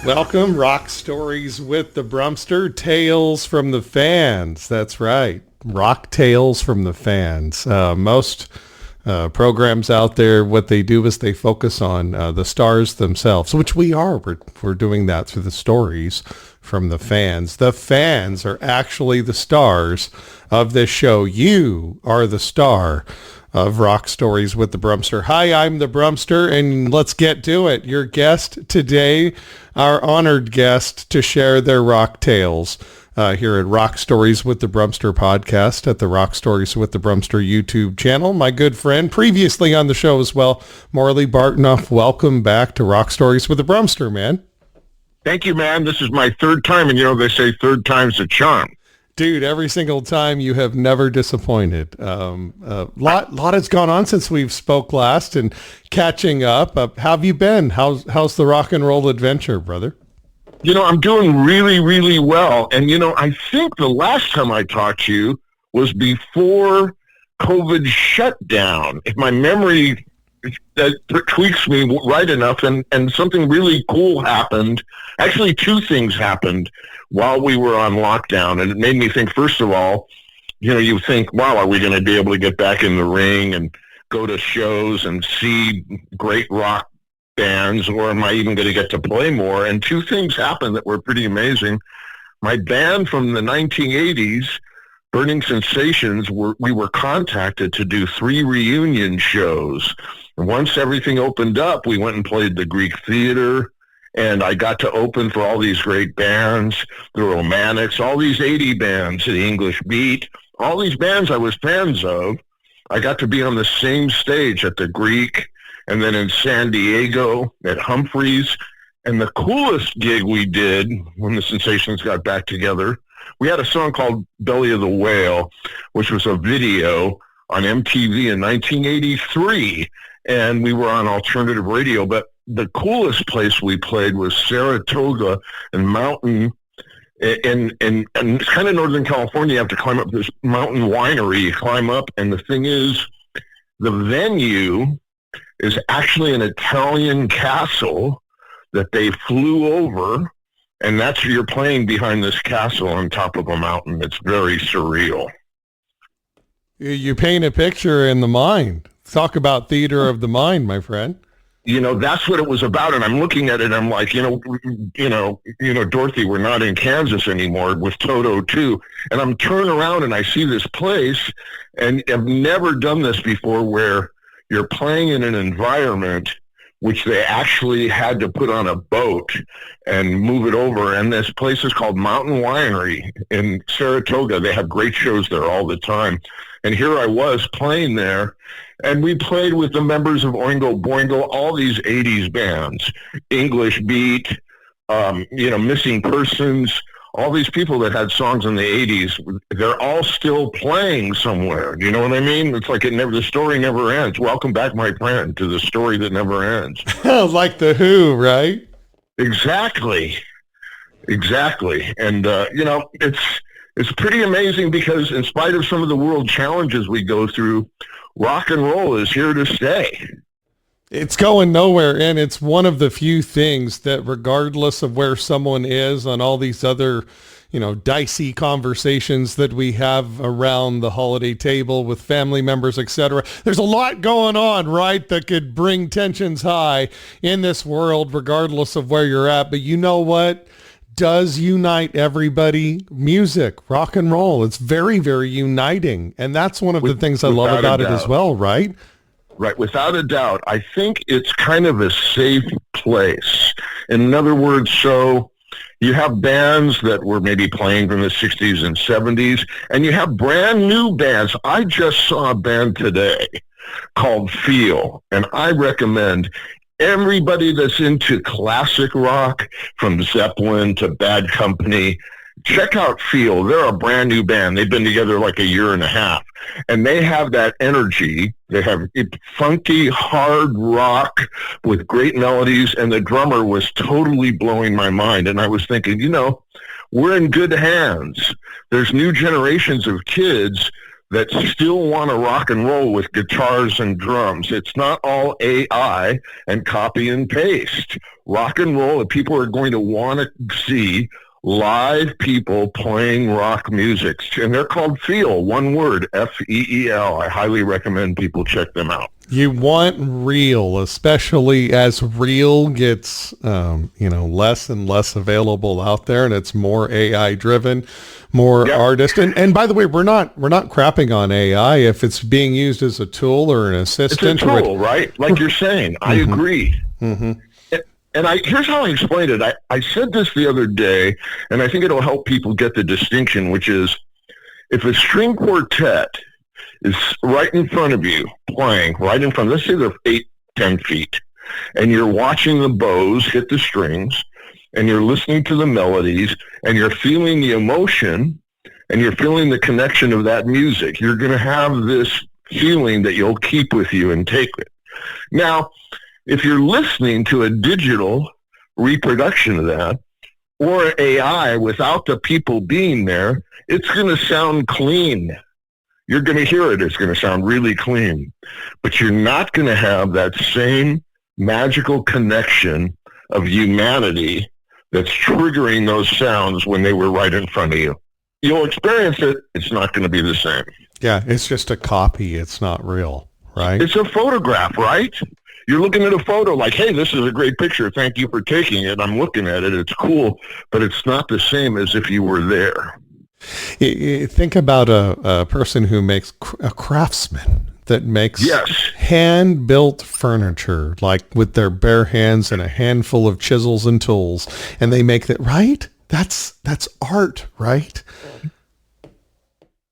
Welcome, Rock Stories with the Brumster, Tales from the Fans. That's right, Rock Tales from the Fans. Most programs out there, what they do is they focus on the stars themselves, which we are. We're doing that through the stories from the fans. The fans are actually the stars of this show. You are the star of Rock Stories with the Brumster. Hi, I'm the Brumster, and let's get to it. Your guest today, our honored guest to share their rock tales here at Rock Stories with the Brumster podcast at the Rock Stories with the Brumster YouTube channel. My good friend, previously on the show as well, Morley Bartnoff. Welcome back to Rock Stories with the Brumster, man. Thank you, man. This is my third time, and they say third time's a charm. Dude, every single time you have never disappointed. Lot has gone on since we've spoke last and catching up. How have you been? How's the rock and roll adventure, brother? I'm doing really, really well. And, I think the last time I talked to you was before COVID shutdown. If my memory that tweaks me right enough, and something really cool happened. Actually, two things happened while we were on lockdown, and it made me think, first of all, you think, wow, are we going to be able to get back in the ring and go to shows and see great rock bands, or am I even going to get to play more? And two things happened that were pretty amazing. My band from the 1980s, Burning Sensations, we were contacted to do 3 reunion shows. And once everything opened up, we went and played the Greek Theater, and I got to open for all these great bands, the Romantics, all these 80 bands, the English Beat, all these bands I was fans of. I got to be on the same stage at the Greek, and then in San Diego at Humphreys. And the coolest gig we did when the Sensations got back together, we had a song called Belly of the Whale, which was a video on MTV in 1983, and we were on alternative radio. But the coolest place we played was Saratoga and Mountain, and it's kind of Northern California. You have to climb up this mountain winery. You climb up, and the thing is, the venue is actually an Italian castle that they flew over, and that's you're playing behind this castle on top of a mountain. It's very surreal. You paint a picture in the mind. Talk about theater of the mind, my friend. That's what it was about. And I'm looking at it, and I'm like, Dorothy, we're not in Kansas anymore with Toto too. And I'm turning around and I see this place, and I've never done this before, where you're playing in an environment which they actually had to put on a boat and move it over. And this place is called Mountain Winery in Saratoga. They have great shows there all the time. And here I was playing there, and we played with the members of Oingo Boingo, all these 80s bands, English Beat, Missing Persons, all these people that had songs in the 80s. They're all still playing somewhere. Do you know what I mean? It's like the story never ends. Welcome back, my friend, to the story that never ends. Like the Who, right? Exactly. And, it's pretty amazing, because in spite of some of the world challenges we go through, rock and roll is here to stay. It's going nowhere, and it's one of the few things that, regardless of where someone is on all these other, dicey conversations that we have around the holiday table with family members, etc., there's a lot going on, right, that could bring tensions high in this world, regardless of where you're at. But you know what does unite everybody? Music, rock and roll. It's very, very uniting. And that's one of the things I love about it as well, right? Right, without a doubt. I think it's kind of a safe place. In other words, so you have bands that were maybe playing from the 60s and 70s, and you have brand new bands. I just saw a band today called Feel, and I recommend everybody that's into classic rock, from Zeppelin to Bad Company, check out Feel. They're a brand new band. They've been together like a year and a half, and they have that energy. They have funky, hard rock with great melodies, and the drummer was totally blowing my mind. And I was thinking, we're in good hands. There's new generations of kids that still want to rock and roll with guitars and drums. It's not all AI and copy and paste. Rock and roll, and people are going to want to see live people playing rock music. And they're called Feel, one word, Feel. I highly recommend people check them out. You want real, especially as real gets, less and less available out there, and it's more AI driven, more artist. And by the way, we're not crapping on AI if it's being used as a tool or an assistant. It's a tool, right? Like you're saying. I agree. Mm-hmm. And here's how I explained it. I said this the other day, and I think it'll help people get the distinction, which is if a string quartet is right in front of you, playing right in front, let's say they're 8-10 feet, and you're watching the bows hit the strings, and you're listening to the melodies, and you're feeling the emotion, and you're feeling the connection of that music, you're going to have this feeling that you'll keep with you and take it. Now, if you're listening to a digital reproduction of that, or AI without the people being there, it's going to sound clean. You're going to hear it. It's going to sound really clean. But you're not going to have that same magical connection of humanity that's triggering those sounds when they were right in front of you. You'll experience it. It's not going to be the same. Yeah, it's just a copy. It's not real, right? It's a photograph, right? You're looking at a photo like, hey, this is a great picture. Thank you for taking it. I'm looking at it. It's cool, but it's not the same as if you were there. Think about a person who makes a craftsman that makes hand-built furniture, like with their bare hands and a handful of chisels and tools, and they make that, right? That's art, right?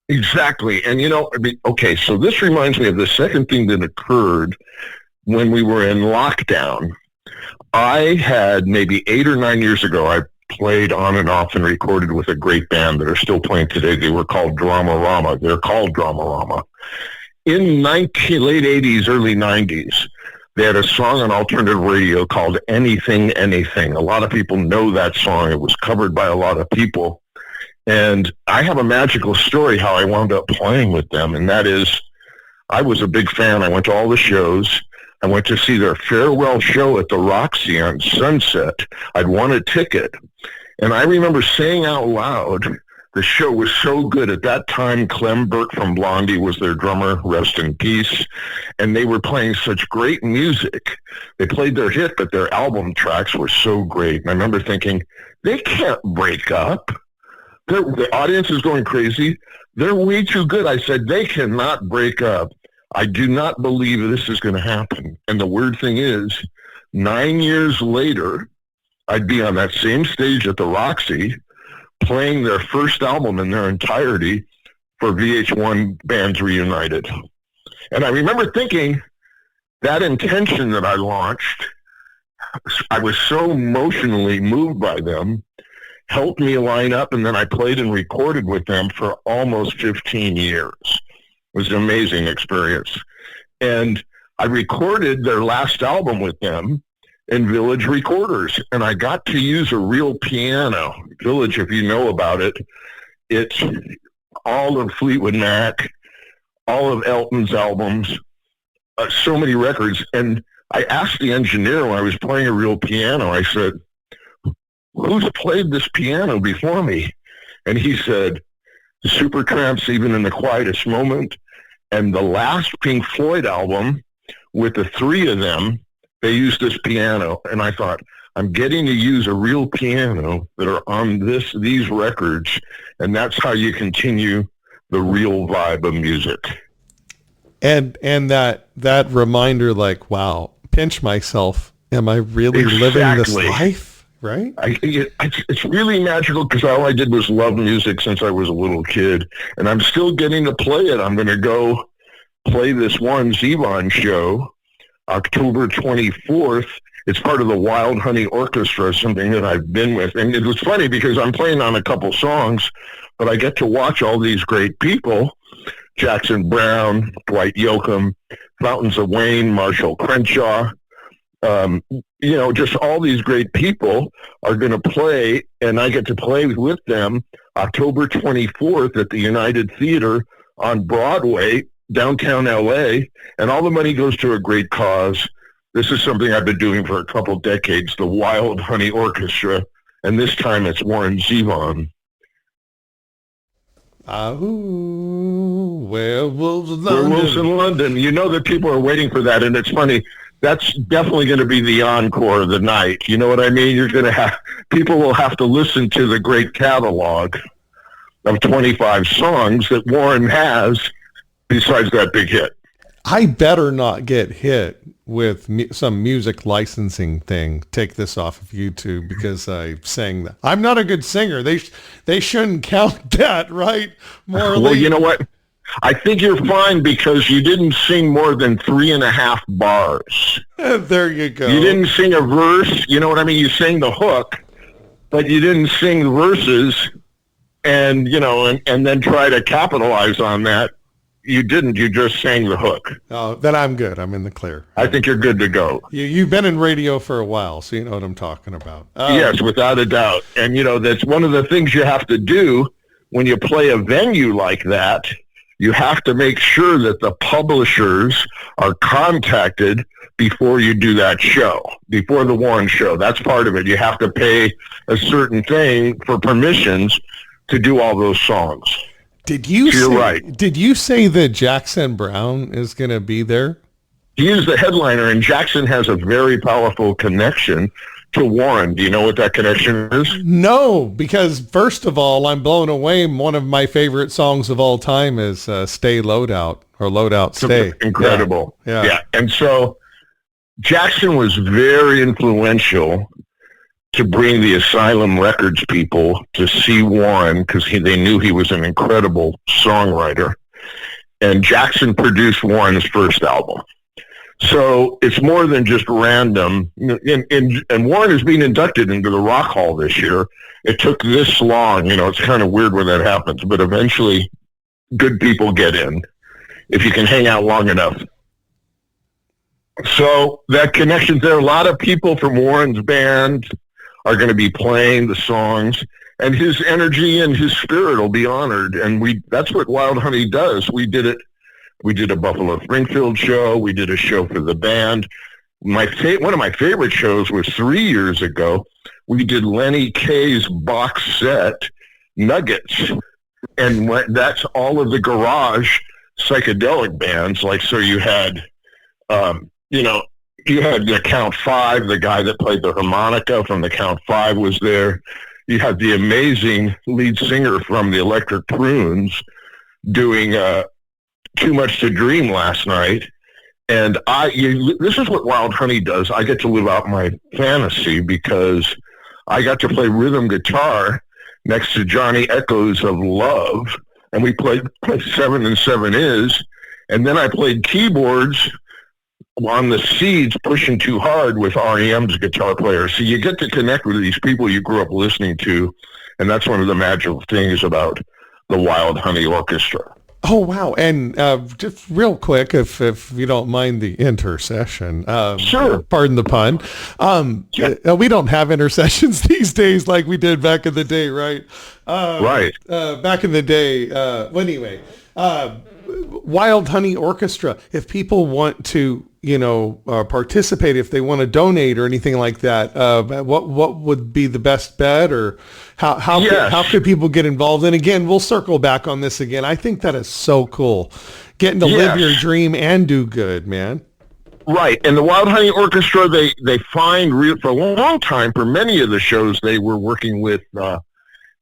Exactly. And, okay, so this reminds me of the second thing that occurred when we were in lockdown. I had maybe 8 or 9 years ago, I played on and off and recorded with a great band that are still playing today. They were called Dramarama. They're called Dramarama. In late 80s, early 90s, they had a song on alternative radio called Anything, Anything. A lot of people know that song. It was covered by a lot of people. And I have a magical story how I wound up playing with them, and that is I was a big fan. I went to all the shows. I went to see their farewell show at the Roxy on Sunset. I'd won a ticket. And I remember saying out loud, the show was so good. At that time, Clem Burke from Blondie was their drummer, rest in peace. And they were playing such great music. They played their hit, but their album tracks were so great. And I remember thinking, they can't break up. The audience is going crazy. They're way too good. I said, they cannot break up. I do not believe this is going to happen. And the weird thing is, 9 years later, I'd be on that same stage at the Roxy playing their first album in their entirety for VH1 Bands Reunited. And I remember thinking that intention that I launched, I was so emotionally moved by them, helped me line up, and then I played and recorded with them for almost 15 years. It was an amazing experience. And I recorded their last album with them in Village Recorders, and I got to use a real piano. Village, if you know about it, it's all of Fleetwood Mac, all of Elton's albums, so many records. And I asked the engineer when I was playing a real piano, I said, who's played this piano before me? And he said, Supertramp's Even in the Quietest Moment, and the last Pink Floyd album with the three of them, they used this piano. And I thought, I'm getting to use a real piano that are on these records, and that's how you continue the real vibe of music. And that reminder, like, wow, pinch myself. Am I really living this life? Right? It's really magical because all I did was love music since I was a little kid, and I'm still getting to play it. I'm going to go play this Warren Zevon show October 24th. It's part of the Wild Honey Orchestra, something that I've been with. And it was funny because I'm playing on a couple songs, but I get to watch all these great people, Jackson Browne, Dwight Yoakam, Fountains of Wayne, Marshall Crenshaw, just all these great people are going to play, and I get to play with them October 24th at the United Theater on Broadway, downtown LA, and all the money goes to a great cause. This is something I've been doing for a couple decades, the Wild Honey Orchestra, and this time it's Warren Zevon. Werewolves in London. Werewolves in London. You know that people are waiting for that, and it's funny. That's definitely going to be the encore of the night. You know what I mean? You're going to have, people will have to listen to the great catalog of 25 songs that Warren has besides that big hit. I better not get hit with some music licensing thing. Take this off of YouTube because I sang that. I'm not a good singer. They shouldn't count that, right? Morley? Well, you know what? I think you're fine because you didn't sing more than 3.5 bars. There you go. You didn't sing a verse. You know what I mean? You sang the hook, but you didn't sing the verses and, you know, and then try to capitalize on that. You didn't. You just sang the hook. Oh, then I'm good. I'm in the clear. I think you're good to go. You've been in radio for a while, so you know what I'm talking about. Yes, without a doubt. And, you know, that's one of the things you have to do when you play a venue like that. You have to make sure that the publishers are contacted before you do that show, before the Warren show. That's part of it. You have to pay a certain thing for permissions to do all those songs. Did you so you're say, right. Did you say that Jackson Browne is going to be there? He is the headliner, and Jackson has a very powerful connection to Warren. Do you know what that connection is? No, because first of all, I'm blown away. One of my favorite songs of all time is Stay Loadout or Loadout Stay. Incredible. Yeah. And so Jackson was very influential to bring the Asylum Records people to see Warren because they knew he was an incredible songwriter. And Jackson produced Warren's first album. So it's more than just random. And Warren is being inducted into the Rock Hall this year. It took this long. You know, it's kind of weird when that happens, but eventually good people get in if you can hang out long enough. So that connection's there. A lot of people from Warren's band are going to be playing the songs, and his energy and his spirit will be honored. And that's what Wild Honey does. We did it. We did a Buffalo Springfield show. We did a show for the band. One of my favorite shows was 3 years ago. We did Lenny Kaye's box set, Nuggets. And that's all of the garage psychedelic bands. Like, so you had, you had the Count Five, the guy that played the harmonica from the Count Five was there. You had the amazing lead singer from the Electric Prunes doing Too Much to Dream last night. And this is what Wild Honey does. I get to live out my fantasy because I got to play rhythm guitar next to Johnny Echoes of Love, and we played 7 and 7 Is, and then I played keyboards on the Seeds, Pushing Too Hard with REM's guitar player. So you get to connect with these people you grew up listening to, and that's one of the magical things about the Wild Honey Orchestra. Oh, wow. And just real quick, if you don't mind the intercession. Sure. Pardon the pun. We don't have intercessions these days like we did back in the day, right? Right. Back in the day. Well, anyway, Wild Honey Orchestra, if people want to, participate, if they want to donate or anything like that, what would be the best bet, or how could people get involved? And again, we'll circle back on this again. I think that is so cool, getting to live your dream and do good, man. Right. And the Wild Honey Orchestra, they find for a long time, for many of the shows, they were working with the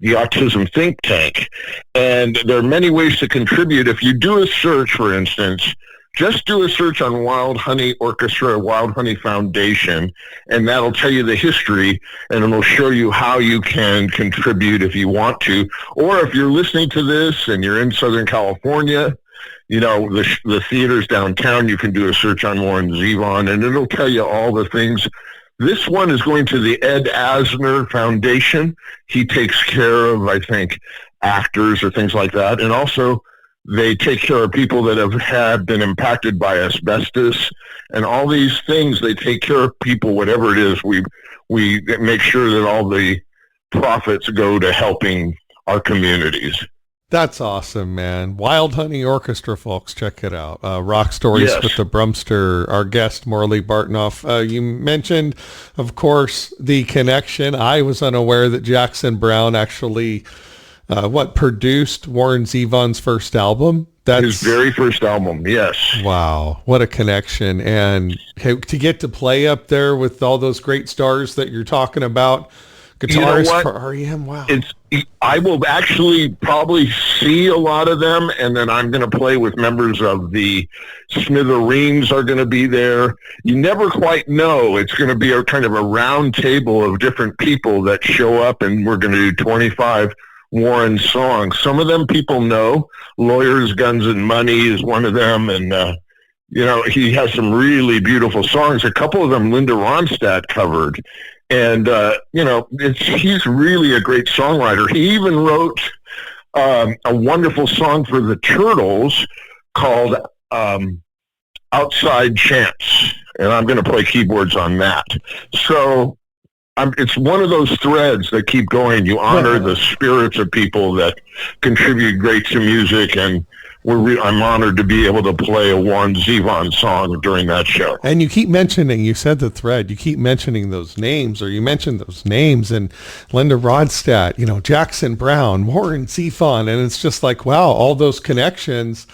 Autism Think Tank. And there are many ways to contribute. If you do a search, for instance, just do a search on Wild Honey Orchestra, Wild Honey Foundation, and that'll tell you the history, and it'll show you how you can contribute if you want to. Or if you're listening to this and you're in Southern California, the theaters downtown, you can do a search on Warren Zevon, and it'll tell you all the things. This one is going to the Ed Asner Foundation. He takes care of, I think, actors or things like that. And also, they take care of people that have been impacted by asbestos and all these things. They take care of people, whatever it is. We make sure that all the profits go to helping our communities. That's awesome, man. Wild Honey Orchestra, folks, check it out. Rock Stories Yes. with the Brumster, our guest, Morley Bartnoff. You mentioned, of course, the connection. I was unaware that Jackson Browne actually, produced Warren Zevon's first album. That's His very first album, yes. wow, what a connection. And to get to play up there with all those great stars that you're talking about, guitarist for REM, wow. I will actually probably see a lot of them, and then I'm going to play with members of the Smithereens are going to be there. You never quite know. It's going to be a kind of a round table of different people that show up, and we're going to do 25 Warren songs. Some of them people know. Lawyers, Guns, and Money is one of them, and he has some really beautiful songs. A couple of them Linda Ronstadt covered. And, he's really a great songwriter. He even wrote a wonderful song for the Turtles called Outside Chance. And I'm going to play keyboards on that. So it's one of those threads that keep going. You honor the spirits of people that contribute great to music, and I'm honored to be able to play a Warren Zevon song during that show. And you keep mentioning, you said the thread, you keep mentioning those names, or you mentioned those names, and Linda Ronstadt, Jackson Browne, Warren Zevon, and it's just like, wow, all those connections.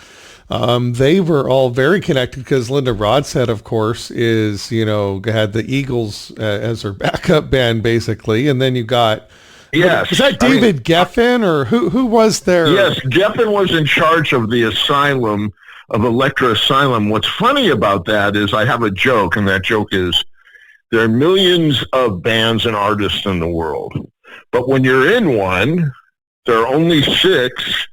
They were all very connected because Linda Ronstadt, of course, had the Eagles as her backup band, basically, and then you got... Yes. Was that David Geffen, or who was there? Yes, Geffen was in charge of the asylum, of Electra Asylum. What's funny about that is I have a joke, and that joke is there are millions of bands and artists in the world. But when you're in one, there are only 6,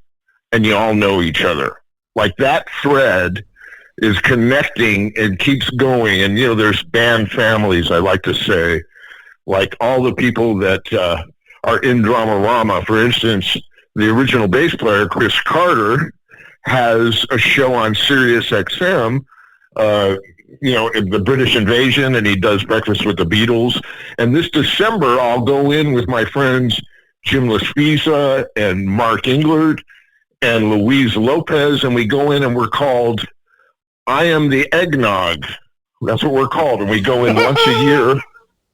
and you all know each other. Like that thread is connecting and keeps going. And, there's band families, I like to say, like all the people that... are in Dramarama. For instance, the original bass player, Chris Carter, has a show on Sirius XM, the British Invasion, and he does Breakfast with the Beatles. And this December, I'll go in with my friends Jim LaSpisa and Mark Englert and Luis Lopez, and we go in and we're called I Am the Eggnog. That's what we're called. And we go in once a year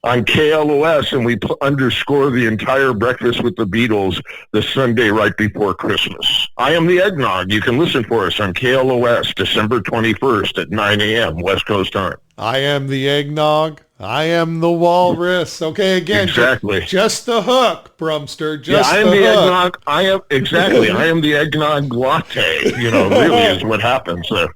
on KLOS, and we underscore the entire Breakfast with the Beatles the Sunday right before Christmas. I Am the Eggnog. You can listen for us on KLOS, December 21st at 9 a.m. West Coast time. I am the eggnog. I am the walrus. Okay, again, exactly. Just the hook, Brumster. Just I am the hook. Eggnog. I am the eggnog latte. Really is what happens there.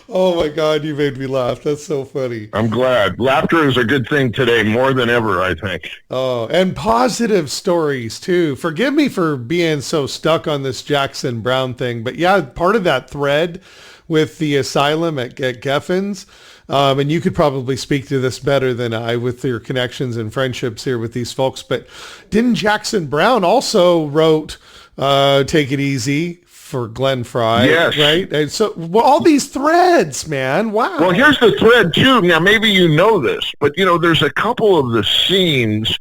Oh my God, you made me laugh. That's so funny. I'm glad. Laughter is a good thing today, more than ever, I think. Oh, and positive stories too. Forgive me for being so stuck on this Jackson Browne thing, but yeah, part of that thread with the asylum at Geffen's, and you could probably speak to this better than I with your connections and friendships here with these folks, but didn't Jackson Browne also wrote Take It Easy for Glenn Frey? Yes. Right? And so all these threads, man. Wow. Well, here's the thread, too. Now, maybe you know this, but, there's a couple of the scenes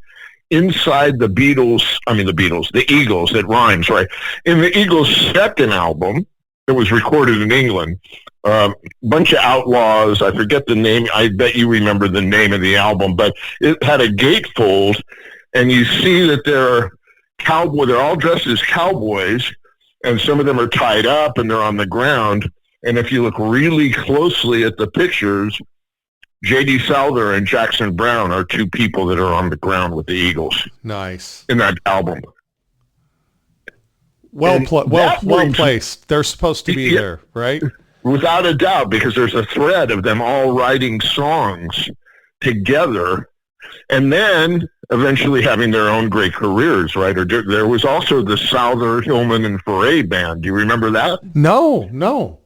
inside the Eagles, it rhymes, right? In the Eagles' second album, it was recorded in England, bunch of outlaws. I forget the name. I bet you remember the name of the album, but it had a gatefold, and you see that they're all dressed as cowboys, and some of them are tied up and they're on the ground. And if you look really closely at the pictures, J.D. Souther and Jackson Browne are 2 people that are on the ground with the Eagles. Nice. In that album. Well placed. They're supposed to be there, right? Without a doubt, because there's a thread of them all writing songs together, and then eventually having their own great careers, right? Or there was also the Souther, Hillman, and Foray band. Do you remember that? No.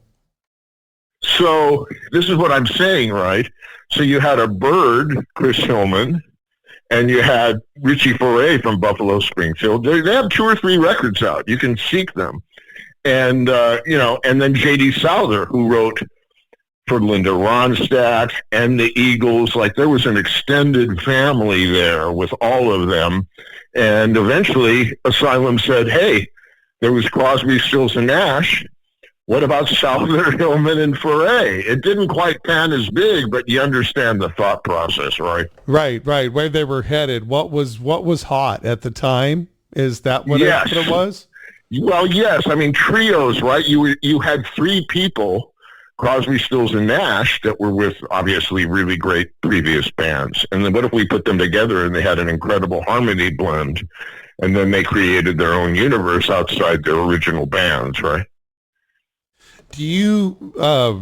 So this is what I'm saying, right? So you had a Bird, Chris Hillman, and you had Richie Foray from Buffalo Springfield. They have 2 or 3 records out. You can seek them. And, and then J.D. Souther, who wrote for Linda Ronstadt and the Eagles. Like, there was an extended family there with all of them. And eventually Asylum said, hey, There was Crosby, Stills, and Nash. What about Souther, Hillman, and Foray? It didn't quite pan as big, but you understand the thought process, right? Right, where they were headed. What was hot at the time? Is that what it was? Well, yes. I mean, trios, right? You had three people, Crosby, Stills, and Nash, that were with obviously really great previous bands. And then what if we put them together and they had an incredible harmony blend, and then they created their own universe outside their original bands, right? Do you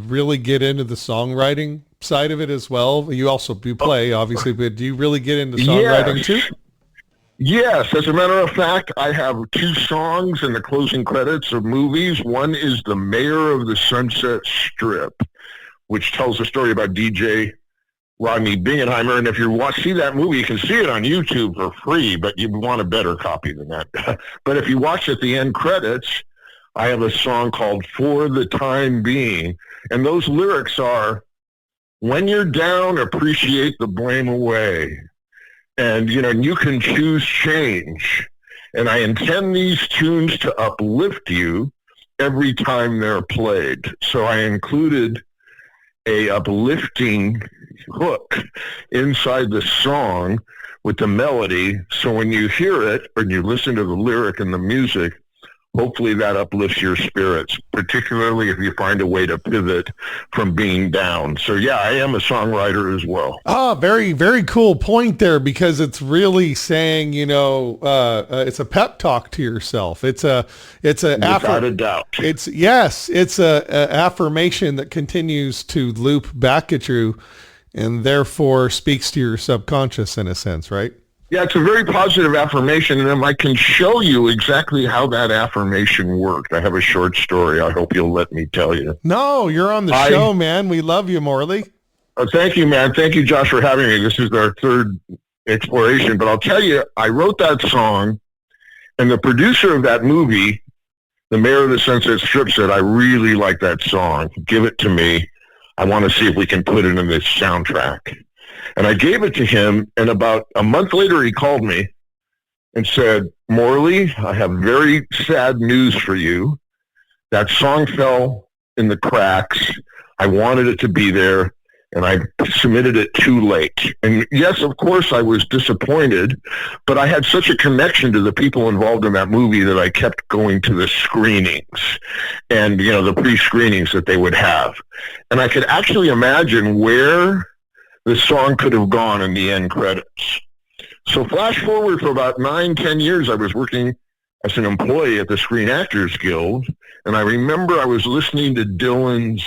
really get into the songwriting side of it as well? You also do play, obviously, but do you really get into songwriting too? Yes. As a matter of fact, I have two songs in the closing credits of movies. One is The Mayor of the Sunset Strip, which tells a story about DJ Rodney Bingenheimer. And if you see that movie, you can see it on YouTube for free, but you want a better copy than that. But if you watch at the end credits, I have a song called For the Time Being. And those lyrics are, when you're down, appreciate the blame away. And, you can choose change. And I intend these tunes to uplift you every time they're played. So I included a uplifting hook inside the song with the melody. So when you hear it or you listen to the lyric and the music, hopefully that uplifts your spirits, particularly if you find a way to pivot from being down. So, yeah, I am a songwriter as well. Ah, very, very cool point there, because it's really saying, it's a pep talk to yourself. It's without a doubt. It's a affirmation that continues to loop back at you and therefore speaks to your subconscious in a sense, right? Yeah, it's a very positive affirmation, and I can show you exactly how that affirmation worked. I have a short story. I hope you'll let me tell you. No, you're on the show, man. We love you, Morley. Thank you, man. Thank you, Josh, for having me. This is our third exploration, but I'll tell you, I wrote that song, and the producer of that movie, The Mayor of the Sunset Strip, said, I really like that song. Give it to me. I want to see if we can put it in this soundtrack. And I gave it to him, and about a month later he called me and said, Morley, I have very sad news for you. That song fell in the cracks. I wanted it to be there, and I submitted it too late. And yes, of course, I was disappointed, but I had such a connection to the people involved in that movie that I kept going to the screenings and, the pre-screenings that they would have. And I could actually imagine where the song could have gone in the end credits. So flash forward for about 9-10 years, I was working as an employee at the Screen Actors Guild, and I remember I was listening to Dylan's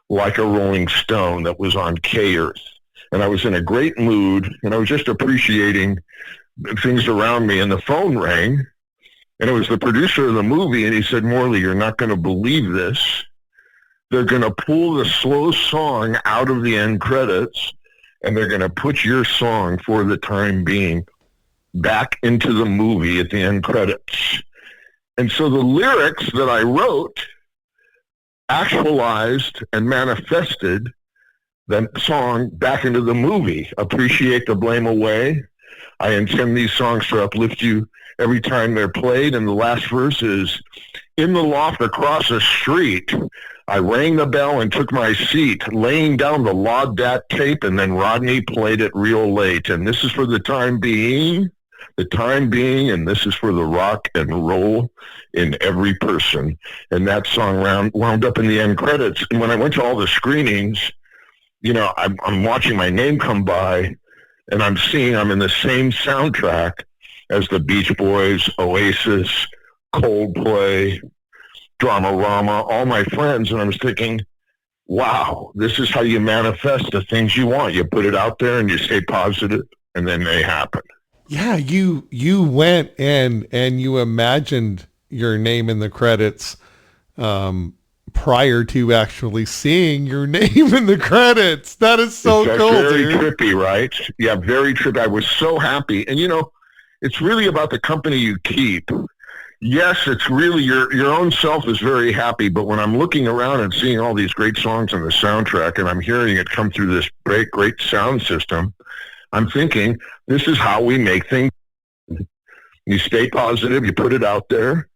Like a Rolling Stone that was on K-Earth, and I was in a great mood, and I was just appreciating things around me, and the phone rang, and it was the producer of the movie, and he said, Morley, you're not going to believe this. They're going to pull the slow song out of the end credits, and they're going to put your song For the Time Being back into the movie at the end credits. And so the lyrics that I wrote actualized and manifested the song back into the movie. Appreciate the blame away. I intend these songs to uplift you every time they're played. And the last verse is, in the loft across the street, I rang the bell and took my seat, laying down the Laudat tape, and then Rodney played it real late. And this is for the time being, and this is for the rock and roll in every person. And that song wound up in the end credits. And when I went to all the screenings, I'm watching my name come by, and I'm seeing I'm in the same soundtrack as the Beach Boys, Oasis, Coldplay, Dramarama, all my friends, and I was thinking, wow, this is how you manifest the things you want. You put it out there and you stay positive, and then they happen. Yeah, you went and you imagined your name in the credits prior to actually seeing your name in the credits. That is so cool, very dude. Trippy, right? Yeah, very trippy. I was so happy. And, it's really about the company you keep. Yes, it's really your own self is very happy, but when I'm looking around and seeing all these great songs on the soundtrack and I'm hearing it come through this great sound system, I'm thinking, this is how we make things. You stay positive, you put it out there,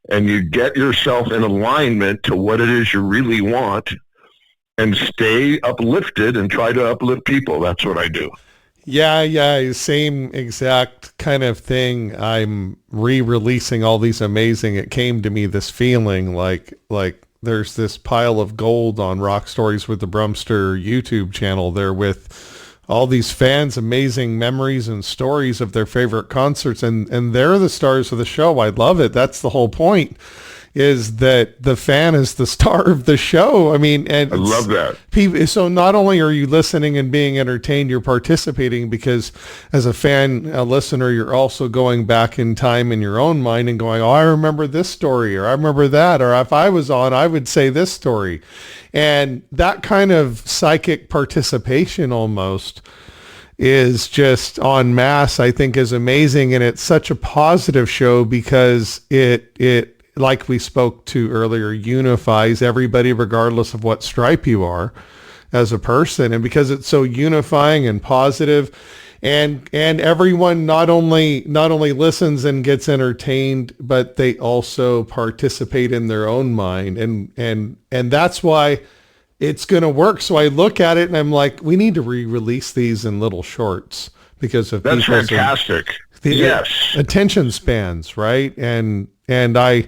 and you get yourself in alignment to what it is you really want and stay uplifted and try to uplift people. That's what I do. Yeah, same exact kind of thing. I'm re-releasing all these amazing, it came to me this feeling like there's this pile of gold on Rock Stories with the Brumster YouTube channel there with all these fans, amazing memories and stories of their favorite concerts, and they're the stars of the show. I love it. That's the whole point, is that the fan is the star of the show. I mean, and I love that. So not only are you listening and being entertained, you're participating, because as a fan, a listener, you're also going back in time in your own mind and going, oh, I remember this story, or I remember that, or if I was on, I would say this story. And that kind of psychic participation almost is just en masse, I think, is amazing. And it's such a positive show because it like we spoke to earlier, unifies everybody regardless of what stripe you are as a person. And because it's so unifying and positive, and everyone not only listens and gets entertained, but they also participate in their own mind. And that's why it's going to work. So I look at it and I'm like, we need to re-release these in little shorts because of that's fantastic. Yes. Attention spans, right? And I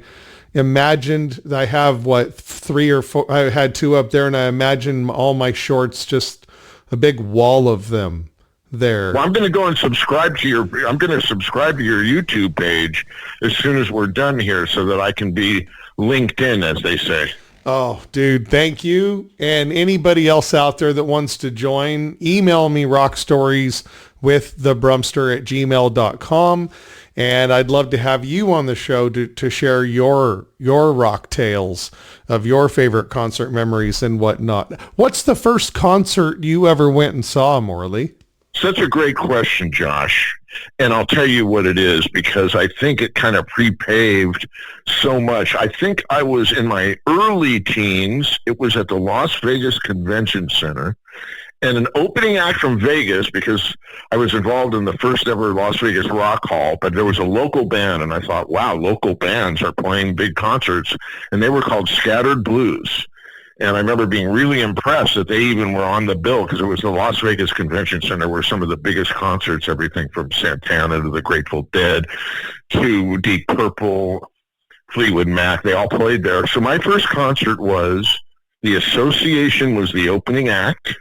imagined, I have 3 or 4, I had 2 up there, and I imagine all my shorts, just a big wall of them there. Well, I'm going to go and subscribe to your YouTube page as soon as we're done here so that I can be linked in, as they say. Oh, dude, thank you. And anybody else out there that wants to join, email me rockstorieswiththebrumster@gmail.com. And I'd love to have you on the show to share your rock tales of your favorite concert memories and whatnot. What's the first concert you ever went and saw, Morley? Such a great question, Josh. And I'll tell you what it is, because I think it kind of pre-paved so much. I think I was in my early teens. It was at the Las Vegas Convention Center. And an opening act from Vegas, because I was involved in the first ever Las Vegas Rock Hall, but there was a local band, and I thought, wow, local bands are playing big concerts. And they were called Scattered Blues. And I remember being really impressed that they even were on the bill, because it was the Las Vegas Convention Center where some of the biggest concerts, everything from Santana to the Grateful Dead to Deep Purple, Fleetwood Mac, they all played there. So my first concert was the Association was the opening act.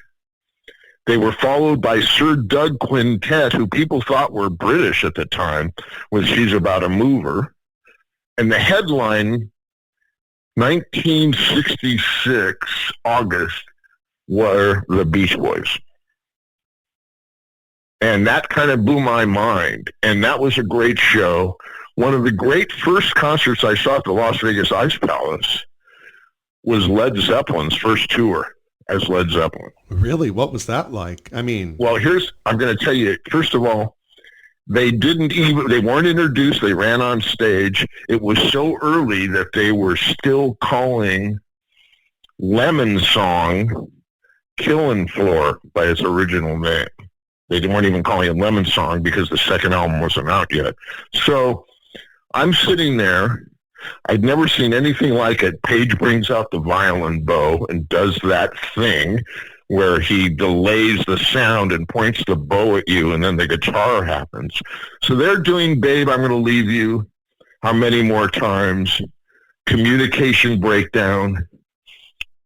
They were followed by Sir Doug Quintet, who people thought were British at the time, with She's About a Mover. And the headline, 1966, August, were the Beach Boys. And that kind of blew my mind. And that was a great show. One of the great first concerts I saw at the Las Vegas Ice Palace was Led Zeppelin's first tour as Led Zeppelin. Really? What was that like? I mean... Well, I'm going to tell you, first of all, they weren't introduced. They ran on stage. It was so early that they were still calling Lemon Song Killin' Floor by its original name. They weren't even calling it Lemon Song because the second album wasn't out yet. So I'm sitting there. I'd never seen anything like it. Page brings out the violin bow and does that thing where he delays the sound and points the bow at you, and then the guitar happens. So they're doing Babe, I'm Going to Leave You, How Many More Times, Communication Breakdown,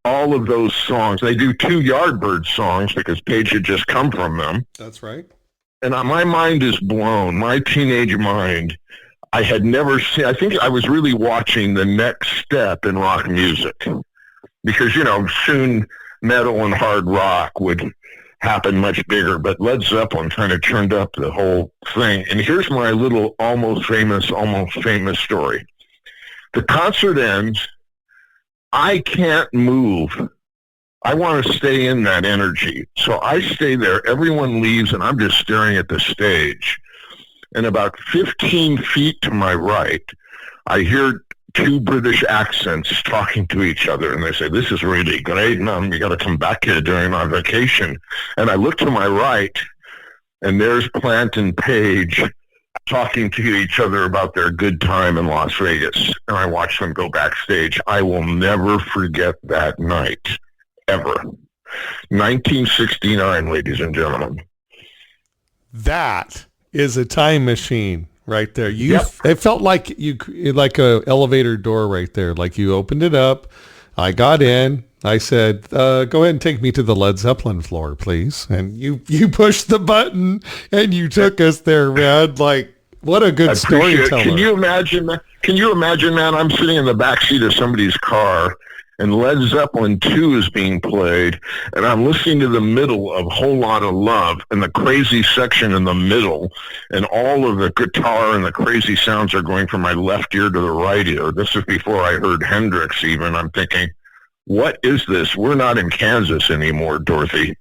all of those songs. They do 2 Yardbird songs because Page had just come from them. That's right. And my mind is blown. My teenage mind, I had never seen. I think I was really watching the next step in rock music because, soon metal and hard rock would happen much bigger, but Led Zeppelin kind of turned up the whole thing. And here's my little almost famous story. The concert ends. I can't move. I want to stay in that energy. So I stay there. Everyone leaves, and I'm just staring at the stage. And about 15 feet to my right, I hear 2 British accents talking to each other, and they say, "This is really great, man. You got to come back here during our vacation." And I look to my right, and there's Plant and Page talking to each other about their good time in Las Vegas, and I watched them go backstage. I will never forget that night, ever. 1969, ladies and gentlemen. That is a time machine right there. Yep. It felt like like a elevator door right there. Like you opened it up. I got in. I said, go ahead and take me to the Led Zeppelin floor, please. And you pushed the button and you took us there, man. Like, what a good storyteller. Can you imagine that? I'm sitting in the back seat of somebody's car, and Led Zeppelin 2 is being played, and I'm listening to the middle of Whole Lot of Love, and the crazy section in the middle, and all of the guitar and the crazy sounds are going from my left ear to the right ear. This is before I heard Hendrix even. I'm thinking, what is this? We're not in Kansas anymore, Dorothy.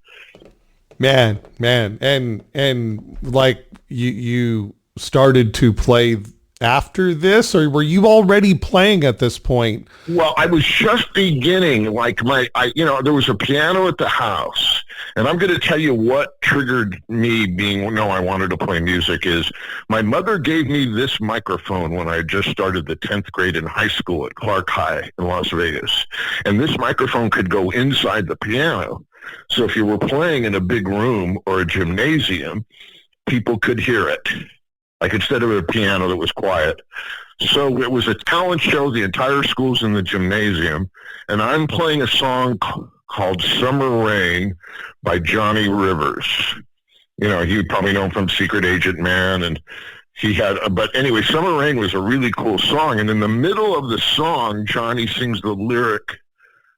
Man. And like you started to play after this, or were you already playing at this point? Well, I was just beginning. Like there was a piano at the house, and I'm going to tell you what triggered me I wanted to play music is my mother gave me this microphone when I just started the 10th grade in high school at Clark High in Las Vegas. And this microphone could go inside the piano. So if you were playing in a big room or a gymnasium, people could hear it. Like instead of a piano that was quiet. So it was a talent show. The entire school's in the gymnasium. And I'm playing a song called Summer Rain by Johnny Rivers. You probably know him from Secret Agent Man. And but anyway, Summer Rain was a really cool song. And in the middle of the song, Johnny sings the lyric,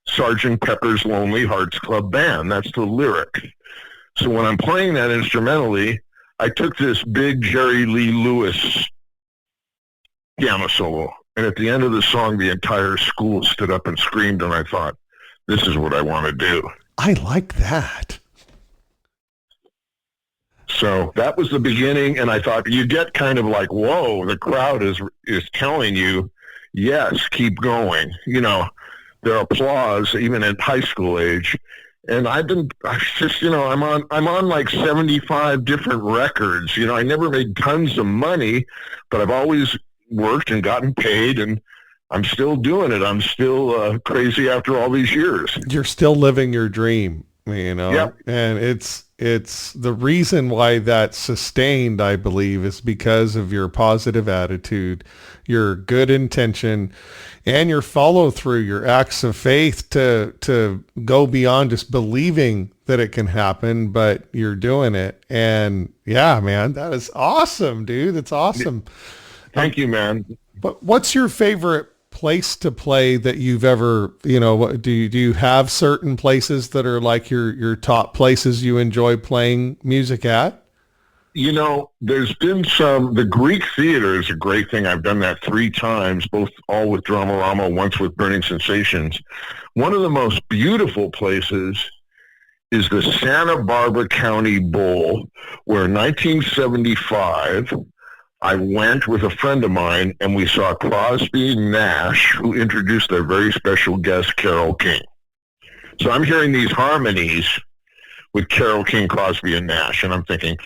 Sgt. Pepper's Lonely Hearts Club Band. That's the lyric. So when I'm playing that instrumentally, I took this big Jerry Lee Lewis piano solo, and at the end of the song, the entire school stood up and screamed, and I thought, this is what I want to do. I like that. So that was the beginning, and I thought, you get kind of like, whoa, the crowd is telling you, yes, keep going. Their applause, even at high school age. And I'm on like 75 different records. I never made tons of money, but I've always worked and gotten paid, and I'm still doing it. I'm still crazy after all these years. You're still living your dream, Yep. And it's the reason why that's sustained, I believe, is because of your positive attitude, your good intention, and your follow through, your acts of faith to go beyond just believing that it can happen, but you're doing it. And yeah, man, that is awesome, dude. That's awesome. Thank you, man. But what's your favorite place to play that you've ever, do you have certain places that are like your top places you enjoy playing music at? There's been the Greek Theater is a great thing. I've done that 3 times, all with Dramarama, once with Burning Sensations. One of the most beautiful places is the Santa Barbara County Bowl, where in 1975, I went with a friend of mine, and we saw Crosby, Nash, who introduced their very special guest, Carole King. So I'm hearing these harmonies with Carole King, Crosby, and Nash, and I'm thinking,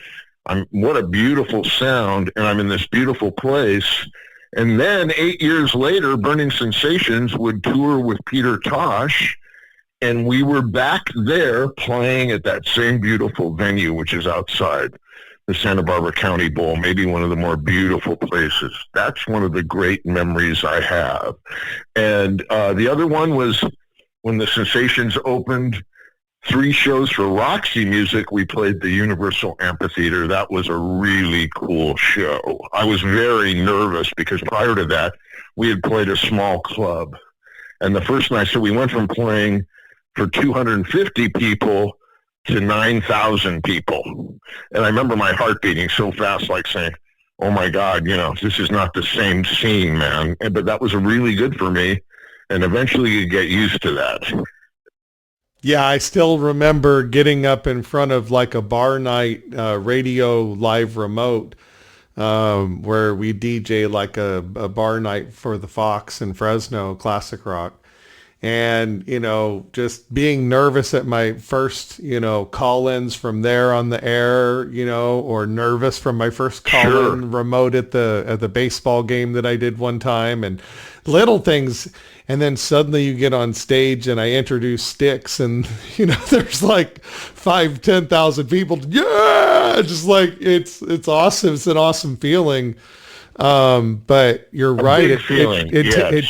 what a beautiful sound, and I'm in this beautiful place. And then 8 years later, Burning Sensations would tour with Peter Tosh, and we were back there playing at that same beautiful venue, which is outside the Santa Barbara County Bowl, maybe one of the more beautiful places. That's one of the great memories I have. And the other one was when the Sensations opened 3 shows for Roxy Music. We played the Universal Amphitheater. That was a really cool show. I was very nervous because prior to that, we had played a small club. And the first night, so we went from playing for 250 people to 9,000 people. And I remember my heart beating so fast, like saying, oh my God, this is not the same scene, man. But that was really good for me. And eventually you get used to that. Yeah, I still remember getting up in front of like a bar night radio live remote where we DJ like a bar night for the Fox in Fresno, classic rock. and, just being nervous at my first, call-ins from there on the air, or nervous from my first call-in remote at the baseball game that I did one time, and little things. And then suddenly you get on stage and I introduce Styx, and, there's like 10,000 people. Yeah. Just like, it's awesome. It's an awesome feeling. But you're right. It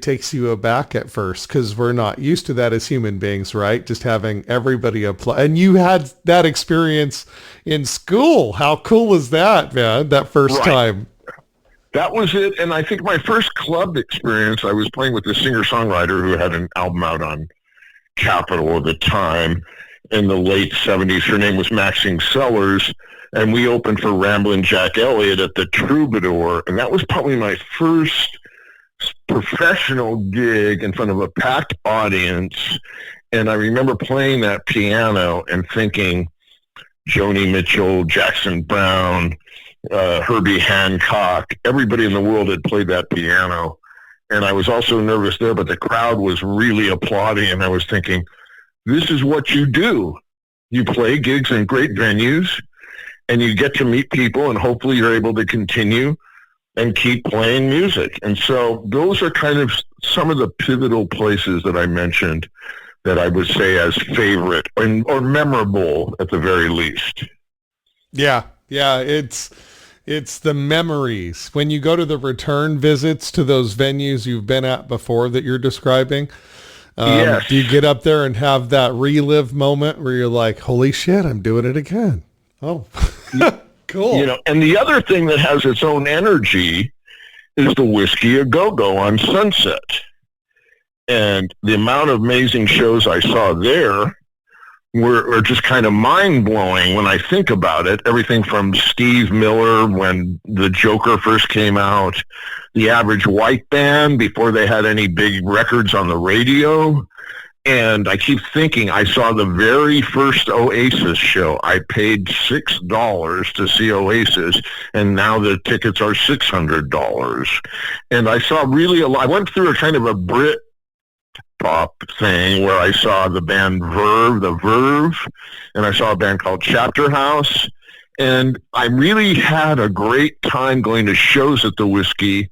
takes you aback at first, because we're not used to that as human beings, right? Just having everybody apply. And you had that experience in school. How cool was that, man? That first time. That was it. And I think my first club experience, I was playing with a singer-songwriter who had an album out on Capitol at the time in the late 70s. Her name was Maxine Sellers. And we opened for Ramblin' Jack Elliott at the Troubadour. And that was probably my first professional gig in front of a packed audience. And I remember playing that piano and thinking, Joni Mitchell, Jackson Browne, Herbie Hancock, everybody in the world had played that piano. And I was also nervous there, but the crowd was really applauding. And I was thinking, this is what you do. You play gigs in great venues, and you get to meet people, and hopefully you're able to continue and keep playing music. And so those are kind of some of the pivotal places that I mentioned that I would say as favorite or memorable at the very least. Yeah. It's the memories. When you go to the return visits to those venues you've been at before that you're describing, yes. Do you get up there and have that relive moment where you're like, holy shit, I'm doing it again? Oh, cool. And the other thing that has its own energy is the Whiskey A Go-Go on Sunset. And the amount of amazing shows I saw there are just kind of mind-blowing when I think about it. Everything from Steve Miller when the Joker first came out, the Average White Band before they had any big records on the radio. And I keep thinking, I saw the very first Oasis show. I paid $6 to see Oasis, and now the tickets are $600. And I saw I went through a kind of a Brit pop thing where I saw the band the Verve, and I saw a band called Chapter House. And I really had a great time going to shows at the Whiskey.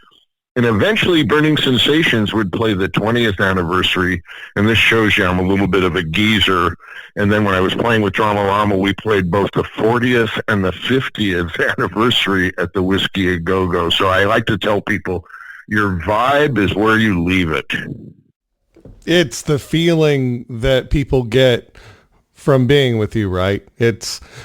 And eventually Burning Sensations would play the 20th anniversary, and this shows you I'm a little bit of a geezer. And then when I was playing with Dramarama, we played both the 40th and the 50th anniversary at the Whiskey A Go-Go. So I like to tell people, your vibe is where you leave it. It's the feeling that people get from being with you, right?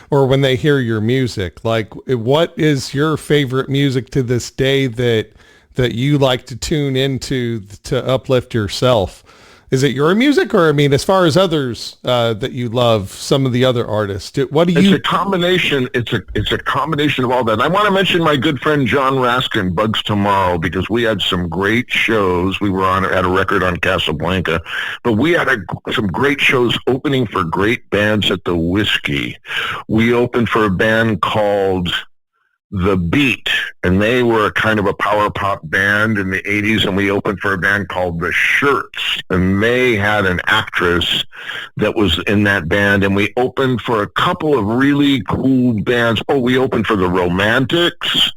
Or when they hear your music. Like, what is your favorite music to this day that you like to tune into to uplift yourself? Is it your music, or, as far as others that you love, some of the other artists? It's a combination. It's a combination of all that. And I want to mention my good friend John Raskin, Bugs Tomorrow, because we had some great shows. We were at a record on Casablanca, but we had some great shows opening for great bands at the Whiskey. We opened for a band called The Beat, and they were kind of a power pop band in the 80s, and we opened for a band called The Shirts, and they had an actress that was in that band, and we opened for a couple of really cool bands. We opened for The Romantics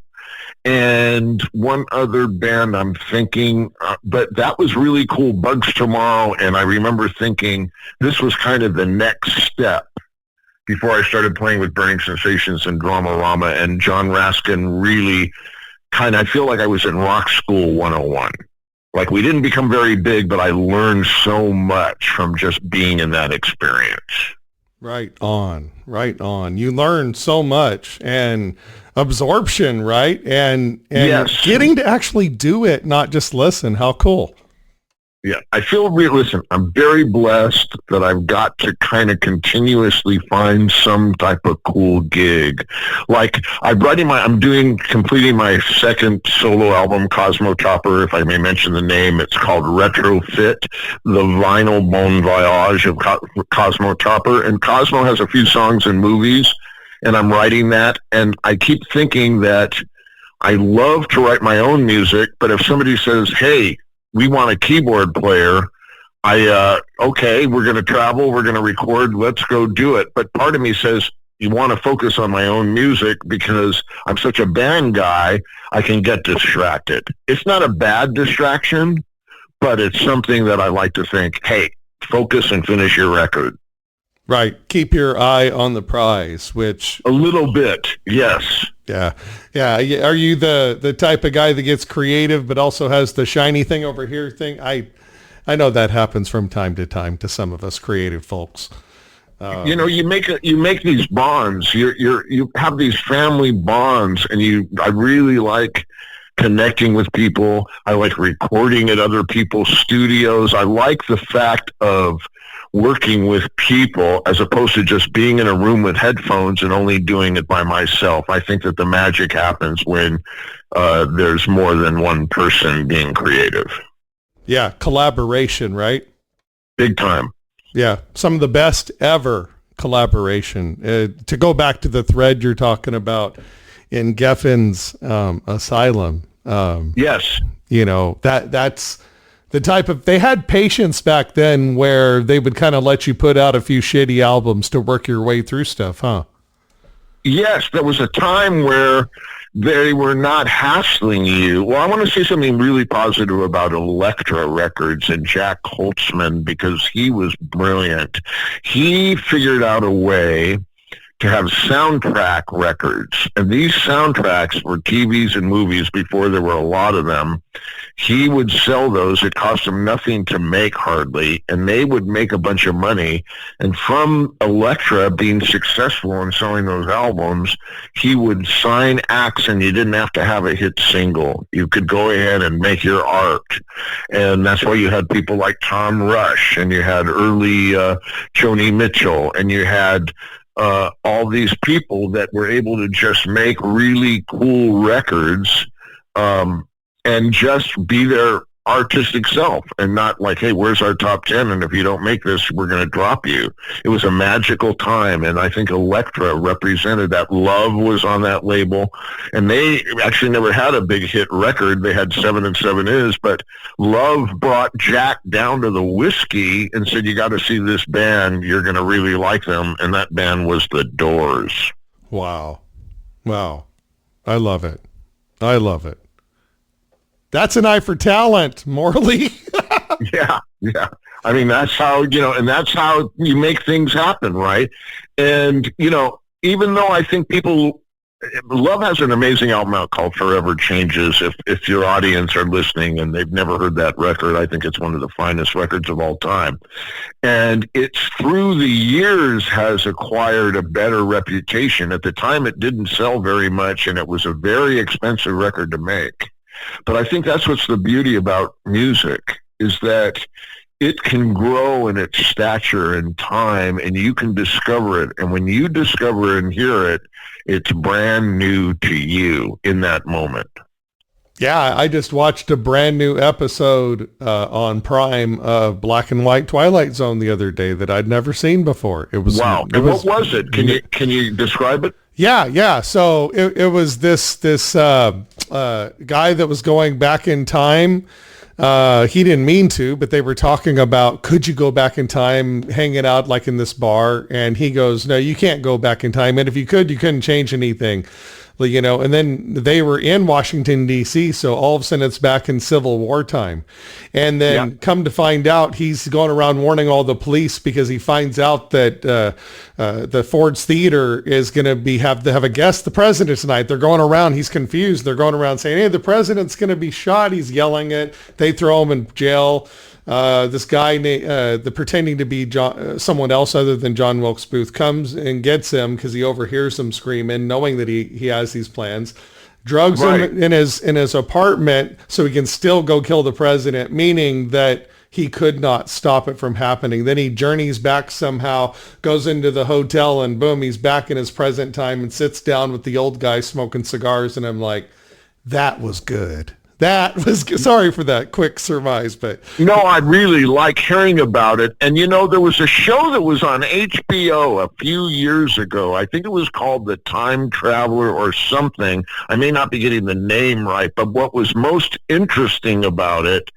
and one other band I'm thinking, but that was really cool, Bugs Tomorrow, and I remember thinking this was kind of the next step before I started playing with Burning Sensations and Dramarama, and John Raskin really I feel like I was in Rock School 101. Like, we didn't become very big, but I learned so much from just being in that experience. Right on. You learn so much, and absorption, right? And yes. Getting to actually do it, not just listen. How cool. Yeah, I feel, listen, I'm very blessed that I've got to kind of continuously find some type of cool gig. Like, completing my second solo album, Cosmo Topper, if I may mention the name. It's called Retrofit, the vinyl bon voyage of Cosmo Topper. And Cosmo has a few songs in movies, and I'm writing that. And I keep thinking that I love to write my own music, but if somebody says, hey, we want a keyboard player. Okay, we're going to travel, we're going to record, let's go do it. But part of me says, you want to focus on my own music because I'm such a band guy, I can get distracted. It's not a bad distraction, but it's something that I like to think, hey, focus and finish your record. Right. Keep your eye on the prize, which... A little bit, yes. Yeah. Yeah. Are you the type of guy that gets creative but also has the shiny thing over here thing? I know that happens from time to some of us creative folks. You make these bonds. You have these family bonds, and I really like connecting with people. I like recording at other people's studios. I like the fact of working with people as opposed to just being in a room with headphones and only doing it by myself. I think that the magic happens when there's more than one person being creative. Yeah, collaboration, right? Big time. Yeah, some of the best ever collaboration. To go back to the thread you're talking about in Geffen's Asylum. Yes. That's the type of, they had patience back then where they would kind of let you put out a few shitty albums to work your way through stuff, huh? Yes, there was a time where they were not hassling you. Well, I want to say something really positive about Elektra Records and Jack Holtzman because he was brilliant. He figured out a way to have soundtrack records. And these soundtracks were TVs and movies before there were a lot of them. He would sell those. It cost him nothing to make hardly, and they would make a bunch of money. And from Elektra being successful in selling those albums, he would sign acts, and you didn't have to have a hit single. You could go ahead and make your art. And that's why you had people like Tom Rush, and you had early Joni Mitchell, and you had all these people that were able to just make really cool records and just be their artistic self and not like, hey, where's our top 10? And if you don't make this, we're going to drop you. It was a magical time. And I think Elektra represented that. Love was on that label. And they actually never had a big hit record. They had 7 and 7 Is, but Love brought Jack down to the whiskey and said, you got to see this band. You're going to really like them. And that band was The Doors. Wow. I love it. That's an eye for talent, Morley. Yeah. I mean, that's how, and that's how you make things happen, right? And, even though I think Love has an amazing album out called Forever Changes. If your audience are listening and they've never heard that record, I think it's one of the finest records of all time. And it's through the years has acquired a better reputation. At the time, it didn't sell very much, and it was a very expensive record to make. But I think that's what's the beauty about music, is that it can grow in its stature and time, and you can discover it. And when you discover and hear it, it's brand new to you in that moment. Yeah, I just watched a brand new episode on Prime of Black and White Twilight Zone the other day that That I'd never seen before. It was wow. What was it? Can you describe it? Yeah. So it was this guy that was going back in time. He didn't mean to, but they were talking about, could you go back in time, hanging out like in this bar? And he goes, no, you can't go back in time. And if you could, you couldn't change anything. And then they were in Washington, D.C., so all of a sudden it's back in Civil War time. And then come to find out, he's going around warning all the police because he finds out that the Ford's Theater is going to have a guest, the president, tonight. They're going around, he's confused. They're going around saying, hey, the president's going to be shot. He's yelling it. They throw him in jail. This guy, pretending to be someone else other than John Wilkes Booth, comes and gets him because he overhears him screaming, knowing that he has these plans, drugs him in his apartment so he can still go kill the president, meaning that he could not stop it from happening. Then he journeys back somehow, goes into the hotel, and boom, he's back in his present time and sits down with the old guy smoking cigars. And I'm like, that was good. That was, sorry for that quick surmise, but No, I really like hearing about it. And, there was a show that was on HBO a few years ago. I think it was called The Time Traveler or something. I may not be getting the name right, but what was most interesting about it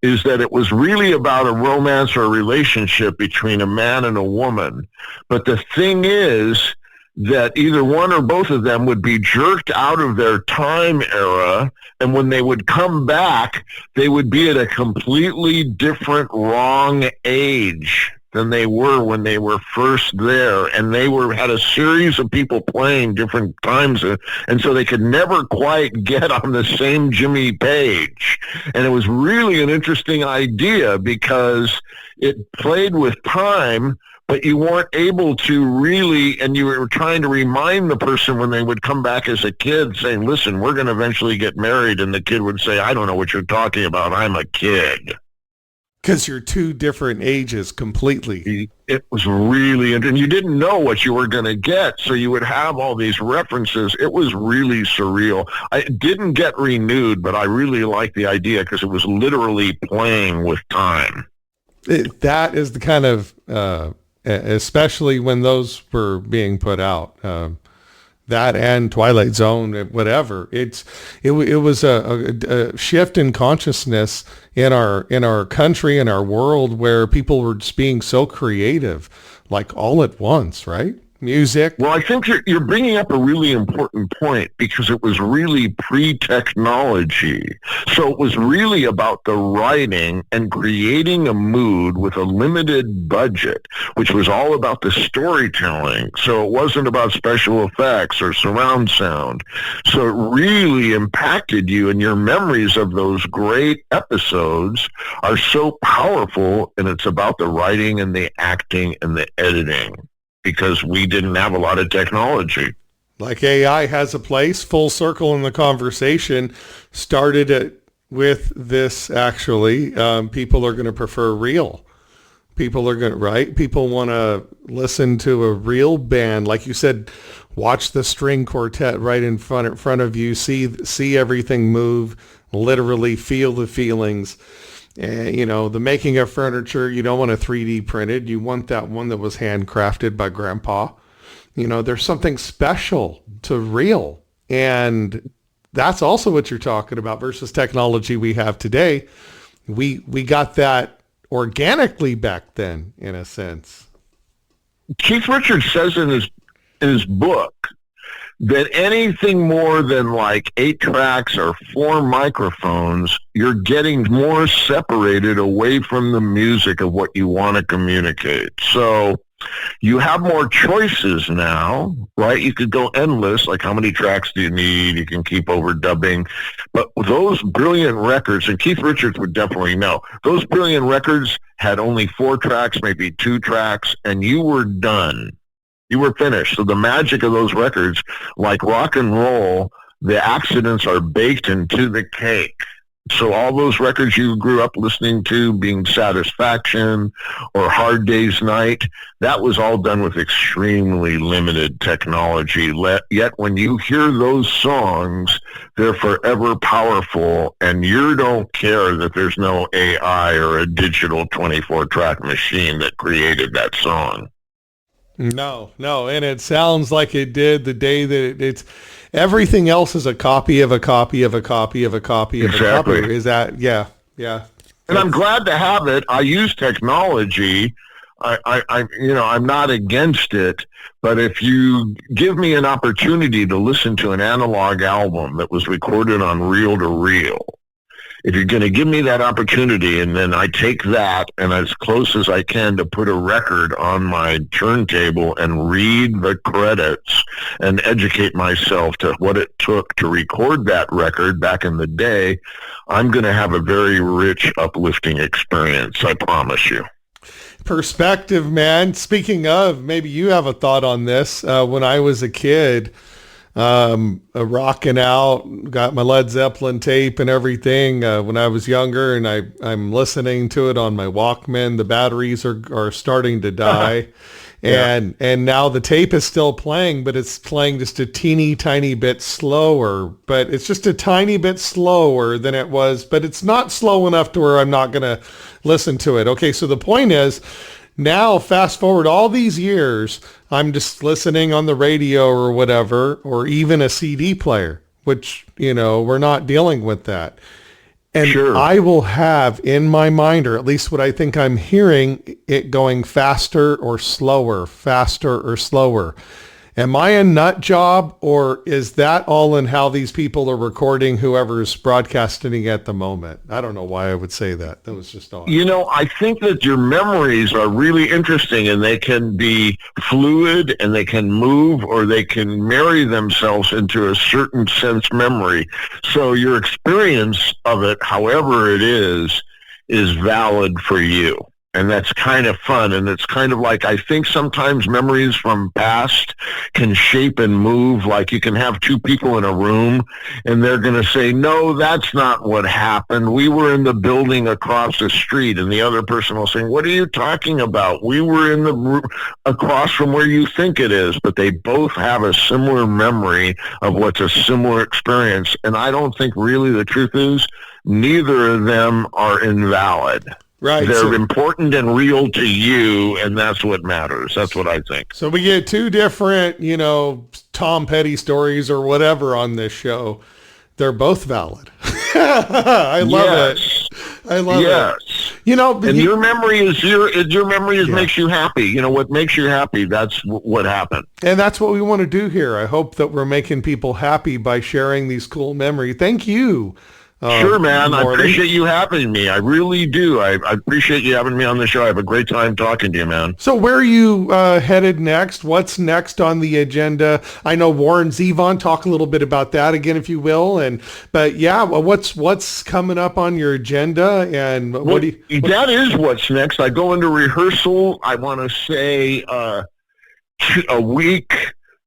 is that it was really about a romance or a relationship between a man and a woman. But the thing is that either one or both of them would be jerked out of their time era, and when they would come back, they would be at a completely different, wrong age than they were when they were first there, and they had a series of people playing different times, and so they could never quite get on the same Jimmy Page. And it was really an interesting idea because it played with time, but you weren't able to really, and you were trying to remind the person when they would come back as a kid saying, listen, we're going to eventually get married, and the kid would say, I don't know what you're talking about, I'm a kid. because you're two different ages completely. It was really, and you didn't know what you were going to get, so you would have all these references. It was really surreal. I didn't get renewed, but I really liked the idea because it was literally playing with time. That is the kind of, especially when those were being put out, that and Twilight Zone, whatever. It was a shift in consciousness in our country, in our world, where people were just being so creative, like all at once, right? Music. Well, I think you're bringing up a really important point because it was really pre-technology. So it was really about the writing and creating a mood with a limited budget, which was all about the storytelling. So it wasn't about special effects or surround sound. So it really impacted you, and your memories of those great episodes are so powerful, and it's about the writing and the acting and the editing, because we didn't have a lot of technology. Like AI has a place, full circle in the conversation. Started it with this, actually. People are going to prefer real. People are going to, right? People want to listen to a real band. Like you said, watch the string quartet right in front of you, see everything move, literally feel the feelings. The making of furniture, you don't want a 3D printed. You want that one that was handcrafted by grandpa. There's something special to real. And that's also what you're talking about versus technology we have today. We got that organically back then, in a sense. Keith Richards says in his book that anything more than like 8 tracks or 4 microphones, you're getting more separated away from the music of what you want to communicate. So you have more choices now, right? You could go endless, like how many tracks do you need? You can keep overdubbing. But those brilliant records, and Keith Richards would definitely know, those brilliant records had only 4 tracks, maybe 2 tracks, and you were done. You were finished. So the magic of those records, like rock and roll, the accidents are baked into the cake. So all those records you grew up listening to, being Satisfaction or Hard Day's Night, that was all done with extremely limited technology. Yet when you hear those songs, they're forever powerful, and you don't care that there's no AI or a digital 24-track machine that created that song. No, and it sounds like it did the day that it's everything else is a copy of a copy of a copy of a copy of Exactly. a copy. Is that, yeah. And I'm glad to have it. I use technology. I'm not against it, but if you give me an opportunity to listen to an analog album that was recorded on reel-to-reel, if you're going to give me that opportunity, and then I take that and as close as I can to put a record on my turntable and read the credits and educate myself to what it took to record that record back in the day, I'm going to have a very rich, uplifting experience, I promise you. Perspective, man. Speaking of, maybe you have a thought on this. When I was a kid, rocking out, got my Led Zeppelin tape and everything when I was younger, and I'm listening to it on my Walkman. The batteries are starting to die. And now the tape is still playing, but it's playing just a teeny tiny bit slower. But it's just a tiny bit slower than it was, but it's not slow enough to where I'm not going to listen to it. Okay, so the point is, now fast forward all these years, I'm just listening on the radio or whatever, or even a CD player, which, we're not dealing with that. And Sure. I will have in my mind, or at least what I think I'm hearing, it going faster or slower, faster or slower. Am I a nut job, or is that all in how these people are recording whoever's broadcasting at the moment? I don't know why I would say that. That was just odd. I think that your memories are really interesting, and they can be fluid, and they can move, or they can marry themselves into a certain sense memory. So your experience of it, however it is valid for you. And that's kind of fun. And it's kind of like, I think sometimes memories from past can shape and move. Like you can have two people in a room and they're going to say, no, that's not what happened. We were in the building across the street. And the other person will say, what are you talking about? We were in the room across from where you think it is. But they both have a similar memory of what's a similar experience. And I don't think really the truth is neither of them are invalid. Right. They're important and real to you, and that's what matters. That's what I think. So we get two different, Tom Petty stories or whatever on this show. They're both valid. I love it. I love it. And your memory is makes you happy. What makes you happy, that's what happened. And that's what we want to do here. I hope that we're making people happy by sharing these cool memories. Thank you. Sure, man. Morley. I appreciate you having me. I really do. I appreciate you having me on the show. I have a great time talking to you, man. So where are you headed next? What's next on the agenda? I know Warren Zevon. Talk a little bit about that again, if you will. But what's coming up on your agenda? And that is what's next. I go into rehearsal. I want to say a week.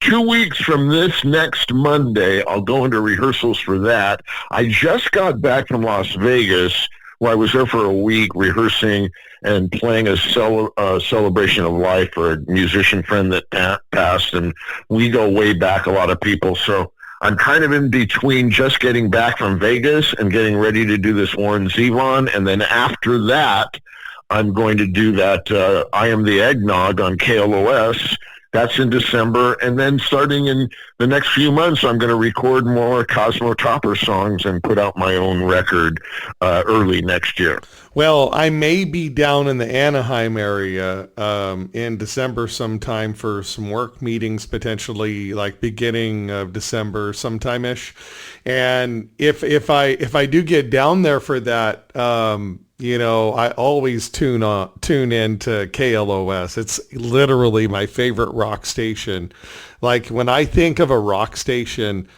2 weeks from this next Monday, I'll go into rehearsals for that. I just got back from Las Vegas, where I was there for a week rehearsing and playing a celebration of life for a musician friend that passed, and we go way back, a lot of people. So I'm kind of in between just getting back from Vegas and getting ready to do this Warren Zevon, and then after that, I'm going to do that I Am the Eggnog on KLOS. That's in December, and then starting in the next few months, I'm going to record more Cosmo Topper songs and put out my own record early next year. Well, I may be down in the Anaheim area in December sometime for some work meetings, potentially like beginning of December sometime-ish. And if I do get down there for that, I always tune in to KLOS. It's literally my favorite rock station. Like when I think of a rock station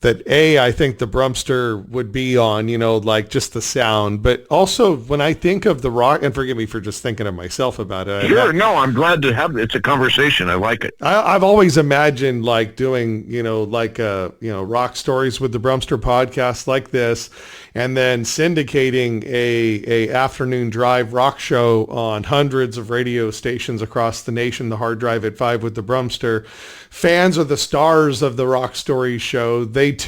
that I think the Brumster would be on, like just the sound, but also when I think of the rock, and forgive me for just thinking of myself about it. Sure, no, I'm glad to have it. It's a conversation. I like it. I've always imagined like doing, rock stories with the Brumster podcast like this, and then syndicating a afternoon drive rock show on hundreds of radio stations across the nation, the Hard Drive at 5 with the Brumster. Fans are the stars of the Rock Stories show. They go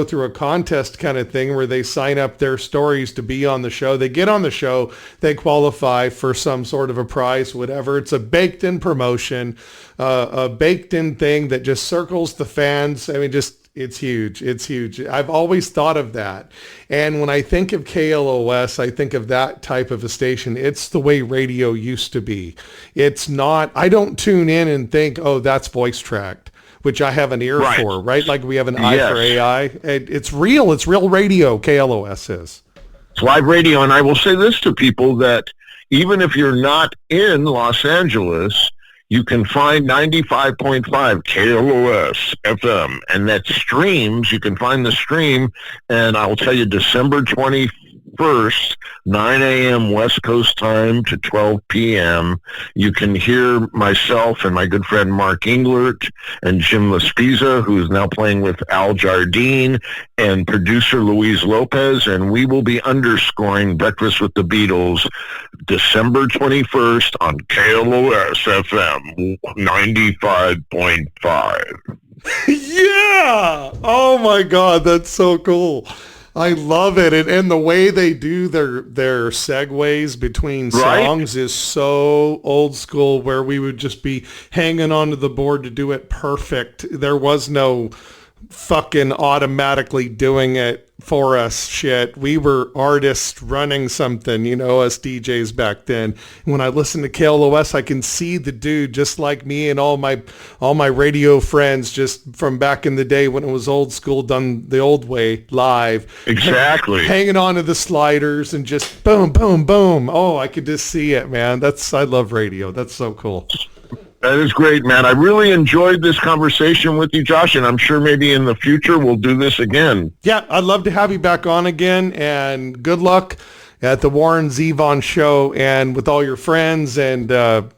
through a contest kind of thing where they sign up their stories to be on the show. They get on the show, they qualify for some sort of a prize, whatever. It's a baked-in promotion, a baked-in thing that just circles the fans. I mean, it's huge. It's huge. I've always thought of that. And when I think of KLOS, I think of that type of a station. It's the way radio used to be. It's not, I don't tune in and think, oh, that's voice tracked, which I have an ear for, right? Like we have an eye for AI. It's real. It's real radio, KLOS is. It's live radio. And I will say this to people, that even if you're not in Los Angeles, you can find 95.5 KLOS FM, and that streams. You can find the stream, and I'll tell you, December 24th 21st, 9 a.m. West Coast time to 12 p.m. You can hear myself and my good friend Mark Englert and Jim Laspiza, who's now playing with Al Jardine, and producer Luis Lopez, and we will be underscoring Breakfast with the Beatles December 21st on KLOS FM 95.5. Yeah! Oh my God, that's so cool. I love it. And the way they do their segues between songs is so old school, where we would just be hanging onto the board to do it perfect. There was no fucking automatically doing it for us shit. We were artists running something, us DJs back then. When I listen to KLOS, I can see the dude just like me and all my radio friends just from back in the day when it was old school, done the old way, live. Exactly. Hanging on to the sliders and just boom, boom, boom. Oh, I could just see it, man. I love radio. That's so cool. That is great, man. I really enjoyed this conversation with you, Josh, and I'm sure maybe in the future we'll do this again. Yeah, I'd love to have you back on again, and good luck at the Warren Zevon show and with all your friends, and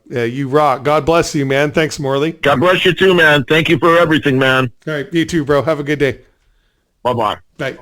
you rock. God bless you, man. Thanks, Morley. God bless you too, man. Thank you for everything, man. All right, you too, bro. Have a good day. Bye-bye. Bye.